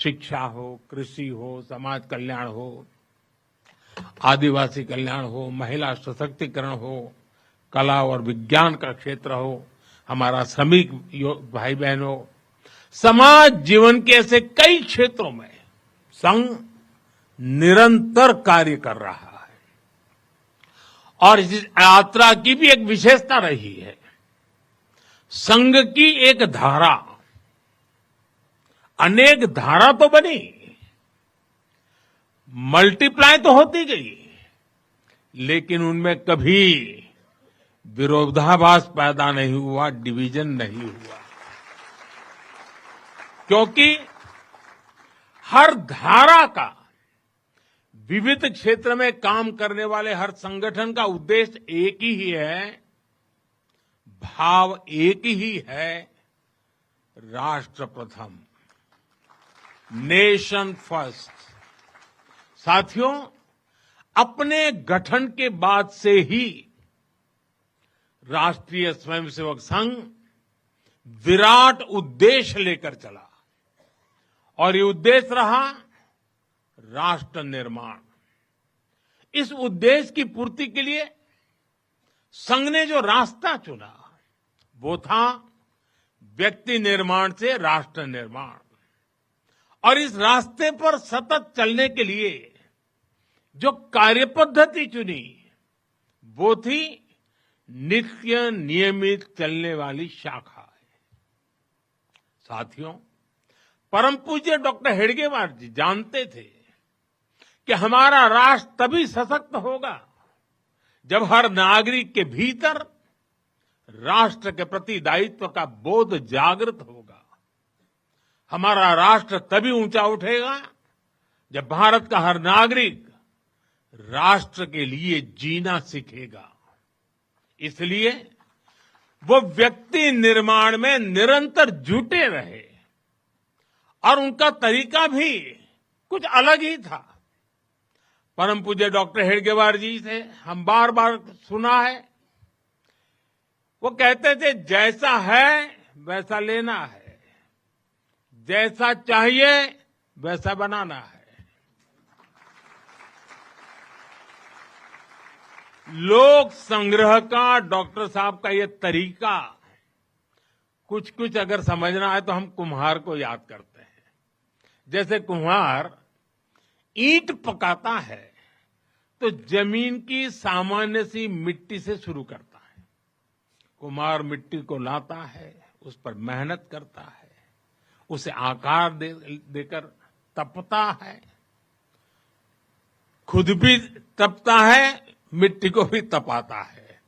शिक्षा हो, कृषि हो, समाज कल्याण हो, आदिवासी कल्याण हो, महिला सशक्तिकरण हो, कला और विज्ञान का क्षेत्र हो, हमारा श्रमिक भाई बहन हो, समाज जीवन के ऐसे कई क्षेत्रों में संघ निरंतर कार्य कर रहा है। और इस यात्रा की भी एक विशेषता रही है। संघ की एक धारा, अनेक धारा तो बनी, मल्टीप्लाई तो होती गई, लेकिन उनमें कभी विरोधाभास पैदा नहीं हुआ, डिवीजन नहीं हुआ, क्योंकि हर धारा का, विविध क्षेत्र में काम करने वाले हर संगठन का उद्देश्य एक ही है, भाव एक ही है, राष्ट्र प्रथम, नेशन फर्स्ट। साथियों, अपने गठन के बाद से ही राष्ट्रीय स्वयंसेवक संघ विराट उद्देश्य लेकर चला, और ये उद्देश्य रहा राष्ट्र निर्माण। इस उद्देश्य की पूर्ति के लिए संघ ने जो रास्ता चुना वो था व्यक्ति निर्माण से राष्ट्र निर्माण, और इस रास्ते पर सतत चलने के लिए जो कार्यपद्धति चुनी वो थी नित्य नियमित चलने वाली शाखा है। साथियों, परम पूज्य डॉक्टर हेडगेवार जी जानते थे कि हमारा राष्ट्र तभी सशक्त होगा जब हर नागरिक के भीतर राष्ट्र के प्रति दायित्व का बोध जागृत होगा। हमारा राष्ट्र तभी ऊंचा उठेगा जब भारत का हर नागरिक राष्ट्र के लिए जीना सीखेगा। इसलिए वो व्यक्ति निर्माण में निरंतर जुटे रहे, और उनका तरीका भी कुछ अलग ही था। परम पूज्य डॉक्टर हेडगेवार जी से हम बार बार सुना है, वो कहते थे जैसा है वैसा लेना है, जैसा चाहिए वैसा बनाना है। लोक संग्रह का डॉक्टर साहब का ये तरीका कुछ कुछ अगर समझना है तो हम कुम्हार को याद करते हैं। जैसे कुम्हार ईंट पकाता है तो जमीन की सामान्य सी मिट्टी से शुरू करता है। कुम्हार मिट्टी को लाता है, उस पर मेहनत करता है, उसे आकार देकर तपता है, खुद भी तपता है, मिट्टी को भी तपाता है,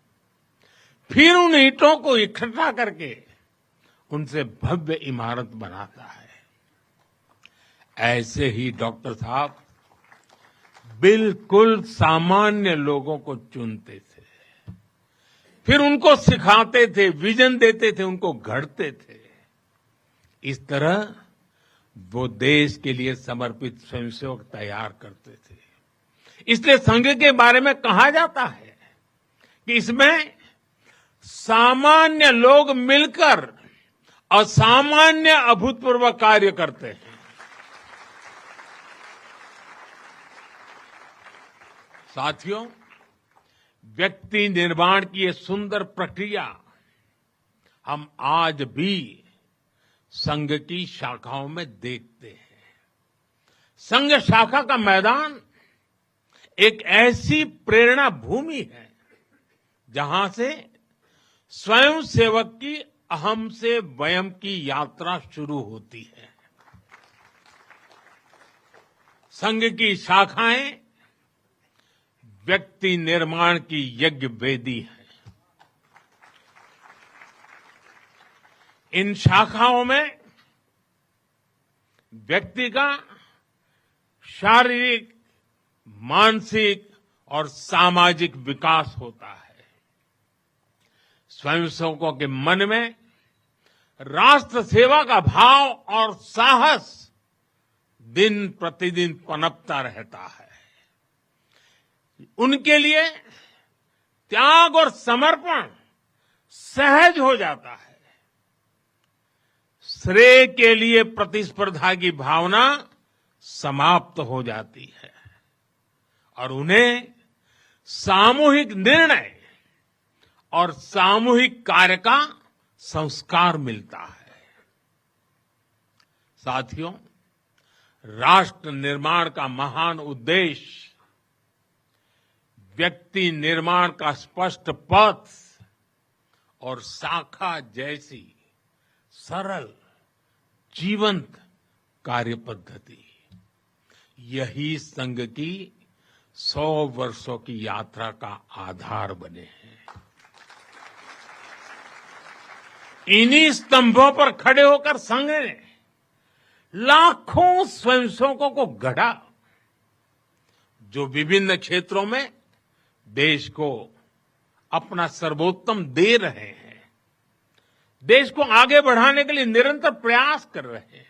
फिर उन ईंटों को इकट्ठा करके उनसे भव्य इमारत बनाता है। ऐसे ही डॉक्टर साहब बिल्कुल सामान्य लोगों को चुनते थे, फिर उनको सिखाते थे, विजन देते थे, उनको गढ़ते थे। इस तरह वो देश के लिए समर्पित स्वयंसेवक तैयार करते थे। इसलिए संघ के बारे में कहा जाता है कि इसमें सामान्य लोग मिलकर असामान्य अभूतपूर्व कार्य करते हैं। साथियों, व्यक्ति निर्माण की ये सुंदर प्रक्रिया हम आज भी संघ की शाखाओं में देखते हैं। संघ शाखा का मैदान एक ऐसी प्रेरणा भूमि है जहां से स्वयं सेवक की अहम से वयम की यात्रा शुरू होती है। संघ की शाखाएं व्यक्ति निर्माण की यज्ञ वेदी है। इन शाखाओं में व्यक्ति का शारीरिक, मानसिक और सामाजिक विकास होता है। स्वयंसेवकों के मन में राष्ट्र सेवा का भाव और साहस दिन प्रतिदिन पनपता रहता है। उनके लिए त्याग और समर्पण सहज हो जाता है। श्रेय के लिए प्रतिस्पर्धा की भावना समाप्त हो जाती है और उन्हें सामूहिक निर्णय और सामूहिक कार्य का संस्कार मिलता है। साथियों, राष्ट्र निर्माण का महान उद्देश्य व्यक्ति निर्माण का स्पष्ट पथ और शाखा जैसी सरल जीवंत कार्य पद्धति, यही संघ की 100 वर्षों की यात्रा का आधार बने हैं। इन्हीं स्तंभों पर खड़े होकर संघ ने लाखों स्वयंसेवकों को गढ़ा, जो विभिन्न क्षेत्रों में देश को अपना सर्वोत्तम दे रहे हैं, देश को आगे बढ़ाने के लिए निरंतर प्रयास कर रहे हैं।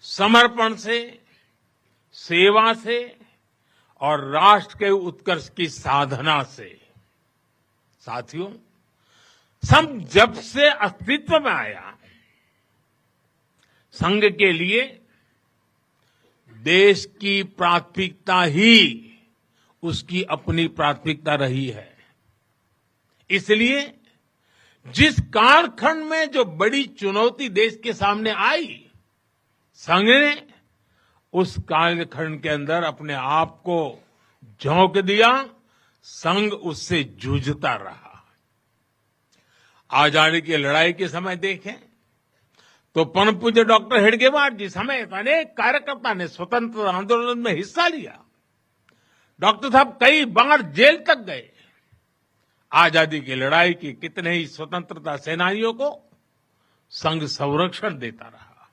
समर्पण से, सेवा से और राष्ट्र के उत्कर्ष की साधना से। साथियों, संघ जब से अस्तित्व में आया, संघ के लिए देश की प्राथमिकता ही उसकी अपनी प्राथमिकता रही है। इसलिए जिस कालखंड में जो बड़ी चुनौती देश के सामने आई, संघ ने उस कालखंड के अंदर अपने आप को झोंक दिया, संघ उससे जूझता रहा। आजादी की लड़ाई के समय देखें तो परम पूज्य डॉक्टर हेडगेवार जी समेत अनेक कार्यकर्ता ने स्वतंत्रता आंदोलन में हिस्सा लिया। डॉक्टर साहब कई बार जेल तक गए। आजादी की लड़ाई की कितने ही स्वतंत्रता सेनानियों को संघ संरक्षण देता रहा,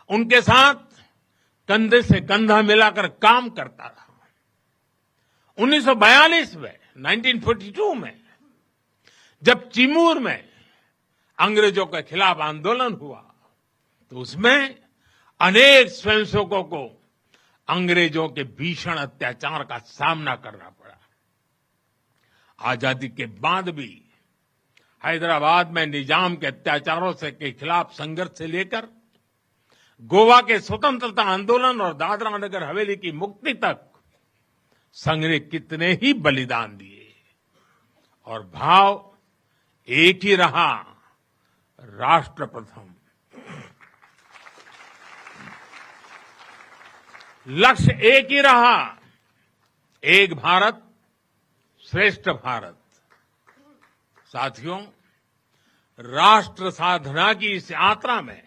उनके साथ कंधे से कंधा मिलाकर काम करता रहा। 1942 में 1942 में जब चिमूर में अंग्रेजों के खिलाफ आंदोलन हुआ तो उसमें अनेक स्वयंसेवकों को अंग्रेजों के भीषण अत्याचार का सामना करना पड़ा। आजादी के बाद भी हैदराबाद में निजाम के अत्याचारों के खिलाफ संघर्ष से लेकर गोवा के स्वतंत्रता आंदोलन और दादरा नगर हवेली की मुक्ति तक संघ ने कितने ही बलिदान दिए और भाव एक ही रहा, राष्ट्र प्रथम। लक्ष्य एक ही रहा, एक भारत श्रेष्ठ भारत। साथियों, राष्ट्र साधना की इस यात्रा में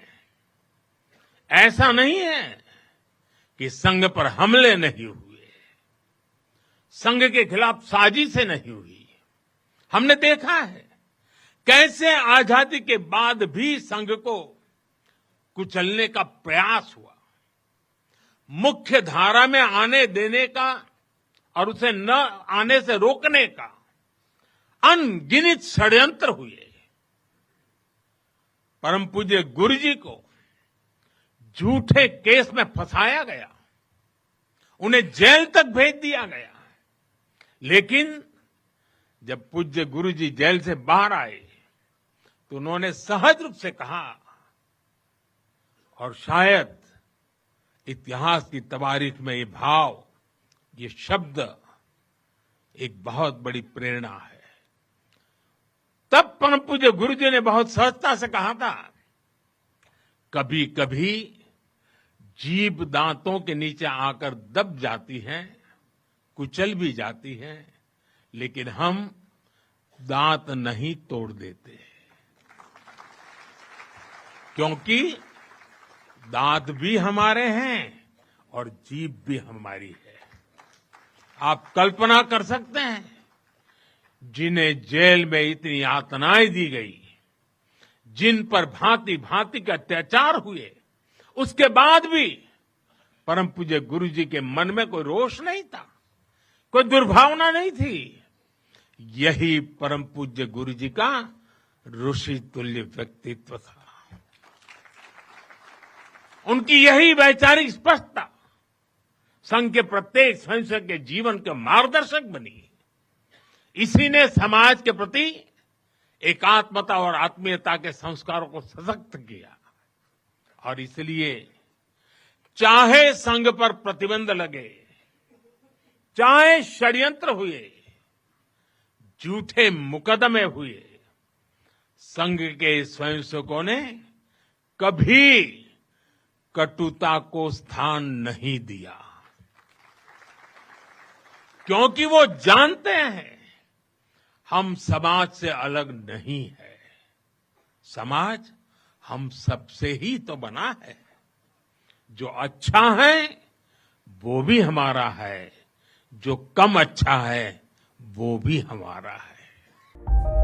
ऐसा नहीं है कि संघ पर हमले नहीं हुए, संघ के खिलाफ साजिशें नहीं हुई। हमने देखा है कैसे आजादी के बाद भी संघ को कुचलने का प्रयास हुआ, मुख्य धारा में आने देने का और उसे न आने से रोकने का अनगिनत षड्यंत्र हुए। परम पूज्य गुरु जी को झूठे केस में फंसाया गया, उन्हें जेल तक भेज दिया गया। लेकिन जब पूज्य गुरु जी जेल से बाहर आए तो उन्होंने सहज रूप से कहा, और शायद इतिहास की तवारीख में ये भाव, ये शब्द एक बहुत बड़ी प्रेरणा है। तब परम पूज्य गुरु जी ने बहुत सहजता से कहा था, कभी कभी जीभ दांतों के नीचे आकर दब जाती है, कुचल भी जाती है, लेकिन हम दांत नहीं तोड़ देते, क्योंकि दांत भी हमारे हैं और जीभ भी हमारी है। आप कल्पना कर सकते हैं, जिन्हें जेल में इतनी यातनाएं दी गई, जिन पर भांति भांति के अत्याचार हुए, उसके बाद भी परम पूज्य गुरु जी के मन में कोई रोष नहीं था, कोई दुर्भावना नहीं थी। यही परम पूज्य गुरु जी का ऋषि तुल्य व्यक्तित्व था। उनकी यही वैचारिक स्पष्टता संघ के प्रत्येक स्वयंसेवक के जीवन के मार्गदर्शक बनी। इसी ने समाज के प्रति एकात्मता और आत्मीयता के संस्कारों को सशक्त किया। और इसलिए चाहे संघ पर प्रतिबंध लगे, चाहे षड्यंत्र हुए, झूठे मुकदमे हुए, संघ के स्वयंसेवकों ने कभी कटुता को स्थान नहीं दिया, क्योंकि वो जानते हैं हम समाज से अलग नहीं है। समाज हम सबसे ही तो बना है। जो अच्छा है वो भी हमारा है, जो कम अच्छा है वो भी हमारा है।